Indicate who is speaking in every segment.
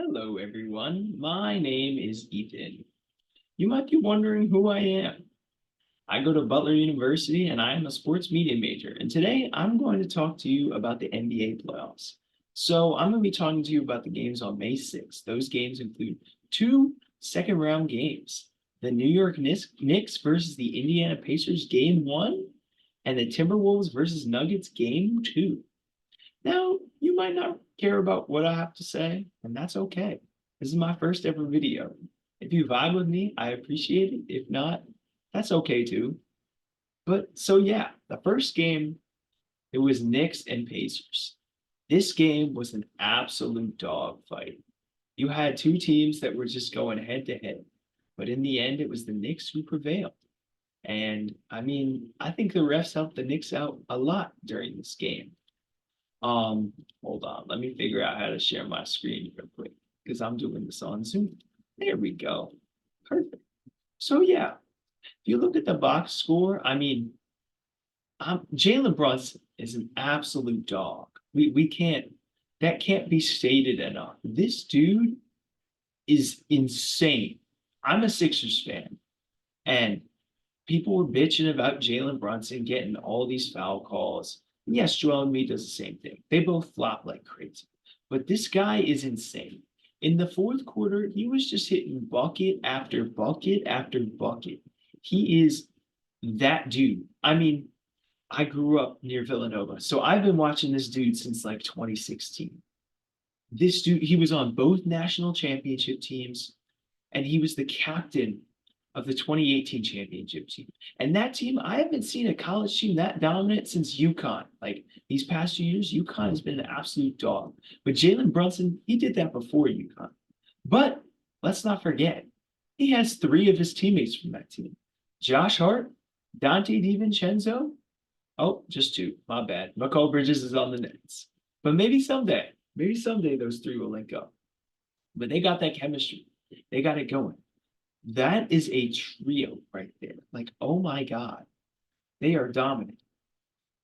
Speaker 1: Hello, everyone. My name is Ethan. You might be wondering who I am. I go to Butler University and I am a sports media major. And today I'm going to talk to you about the NBA playoffs. So I'm going to be talking to you about the games on May 6th. Those games include two second round games, the New York Knicks versus the Indiana Pacers game one, and the Timberwolves versus Nuggets game two. Now, you might not care about what I have to say, and that's okay. This is my first ever video. If you vibe with me, I appreciate it. If not, that's okay too. But so yeah, the first game, it was Knicks and Pacers. This game was an absolute dogfight. You had two teams that were just going head to head, but in the end, it was the Knicks who prevailed. And I mean, I think the refs helped the Knicks out a lot during this game. Um, Hold on. Let me figure out how to share my screen real quick because I'm doing this on Zoom. There we go. Perfect. So yeah, if you look at the box score, I mean, Jalen Brunson is an absolute dog. We can't that can't be stated enough. This dude is insane. I'm a Sixers fan, and people were bitching about Jalen Brunson getting all these foul calls. Yes, Joel Embiid does the same thing. They both flop like crazy. But this guy is insane. In the fourth quarter, he was just hitting bucket after bucket after bucket. He is that dude. I mean, I grew up near Villanova, so I've been watching this dude since like 2016. This dude, he was on both national championship teams and he was the captain of the 2018 championship team. And that team, I haven't seen a college team that dominant since UConn. Like these past 2 years, UConn has been an absolute dog. But Jalen Brunson, he did that before UConn. But let's not forget, he has three of his teammates from that team: Josh Hart, Dante DiVincenzo. Oh, just two. My bad. McCall Bridges is on the Nets. But maybe someday those three will link up. But they got that chemistry. They got it going. That is a trio right there. Like, oh my God, they are dominant.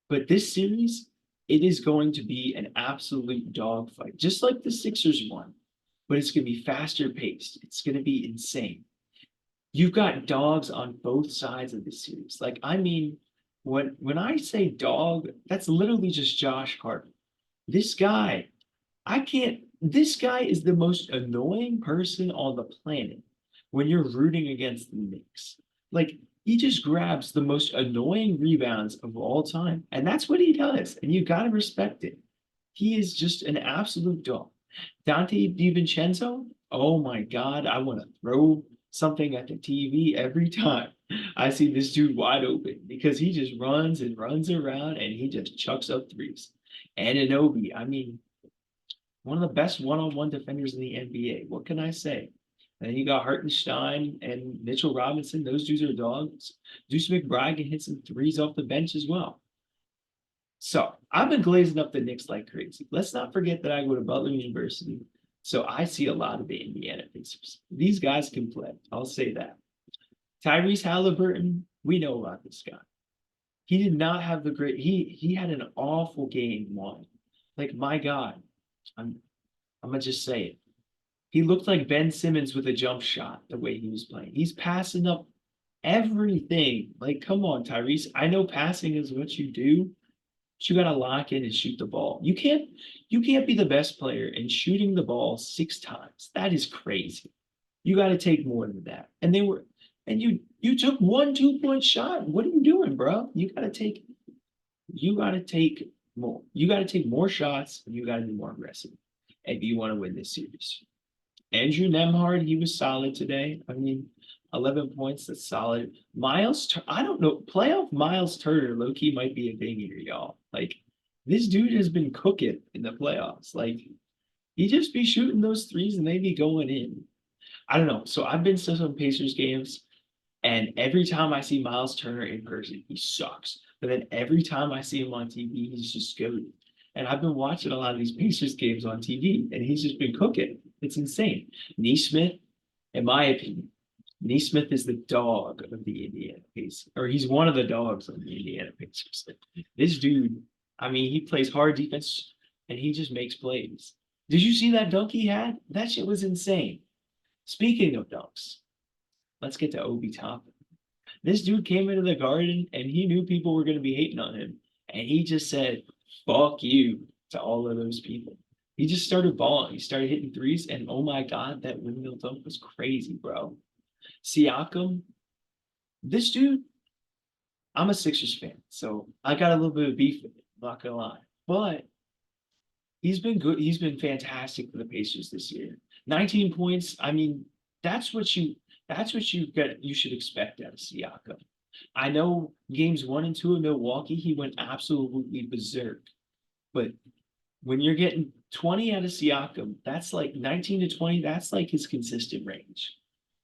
Speaker 1: But this series, it is going to be an absolute dogfight, just like the Sixers won. But it's going to be faster paced. It's going to be insane. You've got dogs on both sides of the series. Like, I mean, when I say dog, that's literally just Josh Hart. This guy, I can't. This guy is the most annoying person on the planet when you're rooting against the Knicks. Like he just grabs the most annoying rebounds of all time, and that's what he does. And you gotta respect it. He is just an absolute dog. Dante DiVincenzo, oh my God, I want to throw something at the TV every time I see this dude wide open because he just runs and runs around and he just chucks up threes. And Anunoby, I mean, one of the best one-on-one defenders in the NBA. What can I say? And then you got Hartenstein and Mitchell Robinson. Those dudes are dogs. Deuce McBride can hit some threes off the bench as well. So I've been glazing up the Knicks like crazy. Let's not forget that I go to Butler University. So I see a lot of the Indiana Pacers. These guys can play. I'll say that. Tyrese Halliburton, we know about this guy. He did not have the great. He had an awful game one. Like my God, I'm I'm gonna just say it. He looked like Ben Simmons with a jump shot the way he was playing. He's passing up everything. Like, come on, Tyrese. I know passing is what you do, but you gotta lock in and shoot the ball. You can't be the best player and shooting the ball 6 times. That is crazy. You gotta take more than that. And you took one 2 point shot. What are you doing, bro? You gotta take more. You gotta take more shots and you gotta be more aggressive if you want to win this series. Andrew Nemhard, he was solid today. I mean, 11 points, that's solid. I don't know. Playoff Miles Turner, low key might be a thing here, y'all. Like, this dude has been cooking in the playoffs. Like, he just be shooting those threes and they be going in. I don't know. So I've been to some Pacers games, and every time I see Miles Turner in person, he sucks. But then every time I see him on TV, he's just good. And I've been watching a lot of these Pacers games on TV, and he's just been cooking. It's insane. Neesmith, in my opinion, Neesmith is the dog of the Indiana Pacers, or he's one of the dogs of the Indiana Pacers. This dude, I mean, he plays hard defense and he just makes plays. Did you see that dunk he had? That shit was insane. Speaking of dunks, let's get to Obi Toppin. This dude came into the Garden and he knew people were going to be hating on him. And he just said, fuck you to all of those people. He just started balling. He started hitting threes. And oh my God, that windmill dunk was crazy, bro. Siakam, this dude, I'm a Sixers fan. So I got a little bit of beef with him, not going to lie. But he's been good. He's been fantastic for the Pacers this year. 19 points. I mean, that's what you that's what you get you should expect out of Siakam. I know games 1 and 2 in Milwaukee, he went absolutely berserk. But when you're getting 20 out of Siakam, that's like 19 to 20, that's like his consistent range.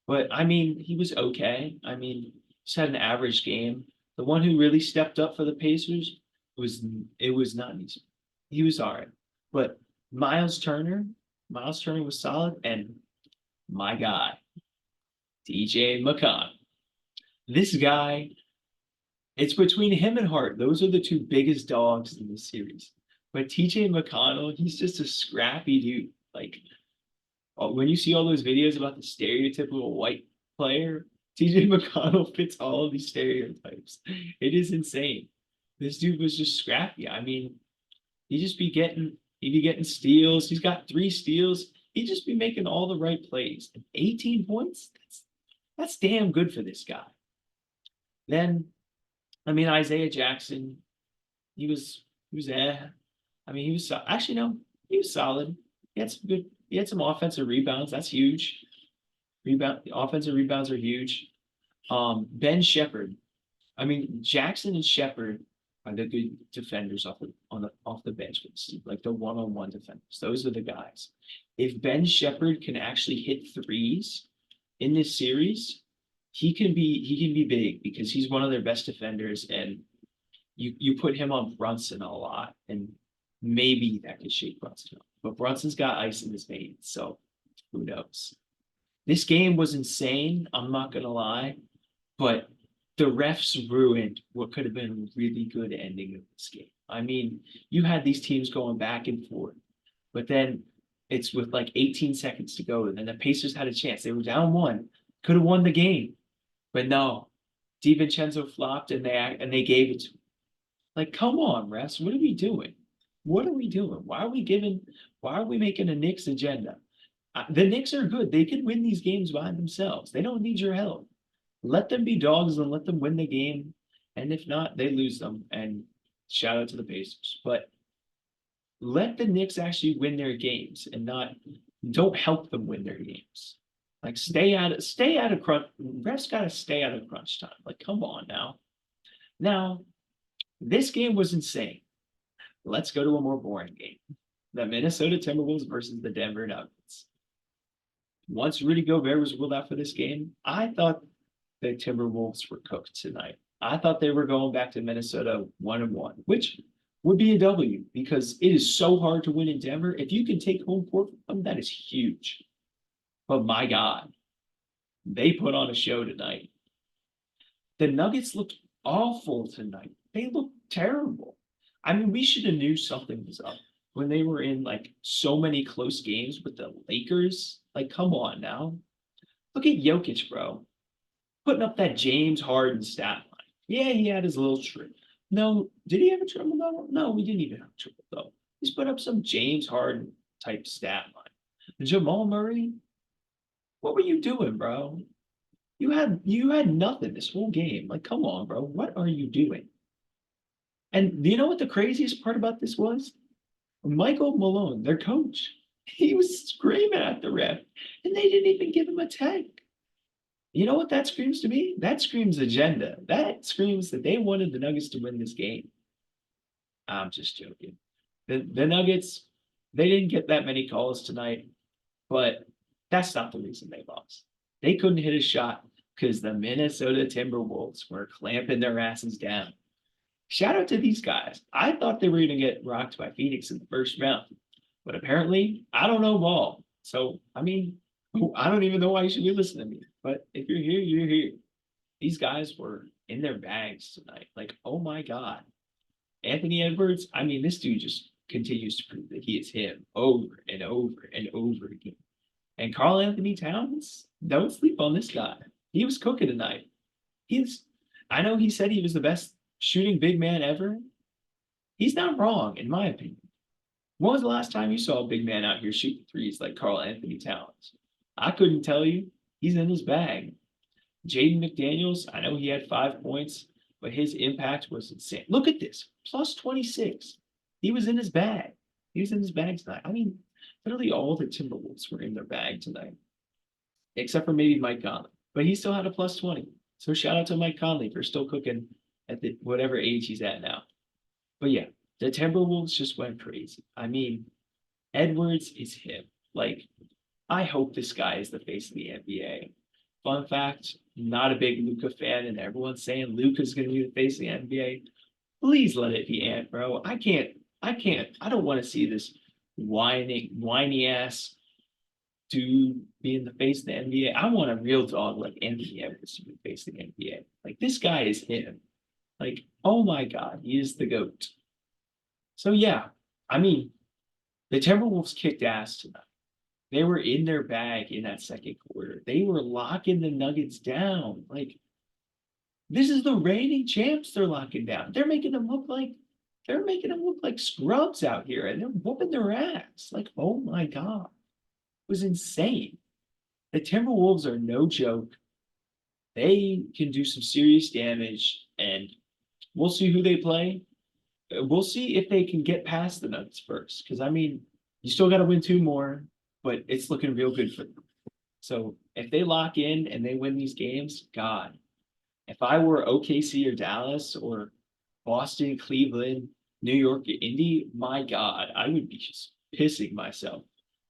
Speaker 1: But I mean, he was okay. I mean, just had an average game. The one who really stepped up for the Pacers was it was not easy. He was all right. But Miles Turner, Miles Turner was solid, and my guy, DJ McConnell. This guy, it's between him and Hart. Those are the two biggest dogs in this series. But TJ McConnell, he's just a scrappy dude. Like when you see all those videos about the stereotypical white player, TJ McConnell fits all of these stereotypes. It is insane. This dude was just scrappy. I mean, he'd be getting steals. He's got 3 steals. He'd just be making all the right plays. And 18 points? That's damn good for this guy. Then, I mean, Isaiah Jackson, he was I mean, actually no, he was solid. He had some offensive rebounds. That's huge. Offensive rebounds are huge. Ben Shepherd. I mean, Jackson and Shepherd are the good defenders off the bench, like the one-on-one defenders. Those are the guys. If Ben Shepherd can actually hit threes in this series, he can be big because he's one of their best defenders, and you put him on Brunson a lot, and maybe that could shake Brunson up. But Brunson's got ice in his veins, so who knows? This game was insane. I'm not gonna lie, but the refs ruined what could have been a really good ending of this game. I mean, you had these teams going back and forth, but then it's with like 18 seconds to go, and then the Pacers had a chance. They were down one, could have won the game, but no. DiVincenzo flopped, and they gave it to him. Like, come on, refs, what are we doing? What are we doing? Why are we making a Knicks agenda? The Knicks are good. They can win these games by themselves. They don't need your help. Let them be dogs and let them win the game. And if not, they lose them. And shout out to the Pacers. But let the Knicks actually win their games and don't help them win their games. Like stay out of crunch. Refs gotta stay out of crunch time. Like, come on now. Now, this game was insane. Let's go to a more boring game. The Minnesota Timberwolves versus the Denver Nuggets. Once Rudy Gobert was ruled out for this game, I thought the Timberwolves were cooked tonight. I thought they were going back to Minnesota 1-1, which would be a W because it is so hard to win in Denver. If you can take home court from them, that is huge. But my God, they put on a show tonight. The Nuggets looked awful tonight. They looked terrible. I mean, we should have knew something was up when they were in like so many close games with the Lakers. Like, come on now. Look at Jokic, bro. Putting up that James Harden stat line. Yeah, he had his little trip. No, did he have a triple though? No, we didn't even have a triple though. He's put up some James Harden type stat line. Jamal Murray, what were you doing, bro? You had nothing this whole game. Like, come on, bro. What are you doing? And do you know what the craziest part about this was? Michael Malone, their coach, he was screaming at the ref, and they didn't even give him a tag. You know what that screams to me? That screams agenda. That screams that they wanted the Nuggets to win this game. I'm just joking. The Nuggets, they didn't get that many calls tonight, but that's not the reason they lost. They couldn't hit a shot because the Minnesota Timberwolves were clamping their asses down. Shout out to these guys. I thought they were going to get rocked by Phoenix in the first round, but apparently I don't know ball. So, I mean, I don't even know why you should be listening to me. But if you're here, you're here. These guys were in their bags tonight. Like, oh my God. Anthony Edwards, I mean, this dude just continues to prove that he is him over and over and over again. And Karl Anthony Towns, don't sleep on this guy. He was cooking tonight. He's, I know he said he was the best shooting big man ever. He's not wrong, in my opinion. When was the last time you saw a big man out here shooting threes like Karl Anthony Towns? I couldn't tell you. He's in his bag. Jaden McDaniels, I know he had 5 points, but his impact was insane. Look at this, plus 26. He was in his bag. He was in his bag tonight. I mean, literally all the Timberwolves were in their bag tonight, except for maybe Mike Conley. But he still had a plus 20. So shout out to Mike Conley for still cooking at the whatever age he's at now. But yeah, the Timberwolves just went crazy. I mean, Edwards is him. Like, I hope this guy is the face of the NBA. Fun fact, not a big Luka fan, and everyone's saying Luka's going to be the face of the NBA. Please let it be Ant, bro. I don't want to see this whiny ass dude being the face of the NBA. I want a real dog like Anthony Edwards to be the face of the NBA. Like, this guy is him. Like, oh my God, he is the GOAT. So yeah, I mean, the Timberwolves kicked ass tonight. They were in their bag in that second quarter. They were locking the Nuggets down. Like, this is the reigning champs they're locking down. They're making them look like scrubs out here, and they're whooping their ass. Like, oh my God. It was insane. The Timberwolves are no joke. They can do some serious damage, and we'll see who they play. We'll see if they can get past the Nuggets first. Because I mean, you still got to win two more, but it's looking real good for them. So if they lock in and they win these games, God, if I were OKC or Dallas or Boston, Cleveland, New York, or Indy, my God, I would be just pissing myself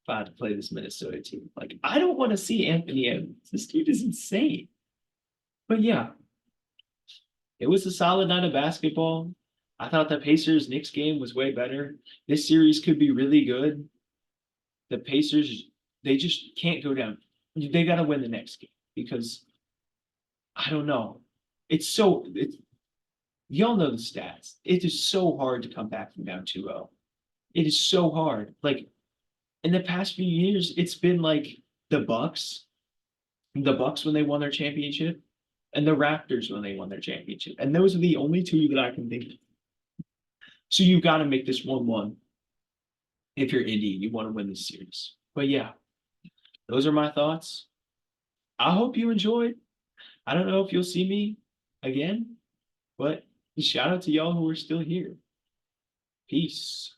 Speaker 1: if I had to play this Minnesota team. Like, I don't want to see Anthony Edwards. This dude is insane. But yeah, it was a solid night of basketball. I thought the Pacers Knicks game was way better. This series could be really good. The Pacers, they just can't go down. They got to win the next game because I don't know. Y'all know the stats. It is so hard to come back from down 2-0. It is so hard. Like, in the past few years, it's been like the Bucks, the Bucks when they won their championship, and the Raptors when they won their championship. And those are the only two that I can think of. So you got to make this 1-1 if you're Indy and you want to win this series. But yeah, those are my thoughts. I hope you enjoyed. I don't know if you'll see me again, but shout out to y'all who are still here. Peace.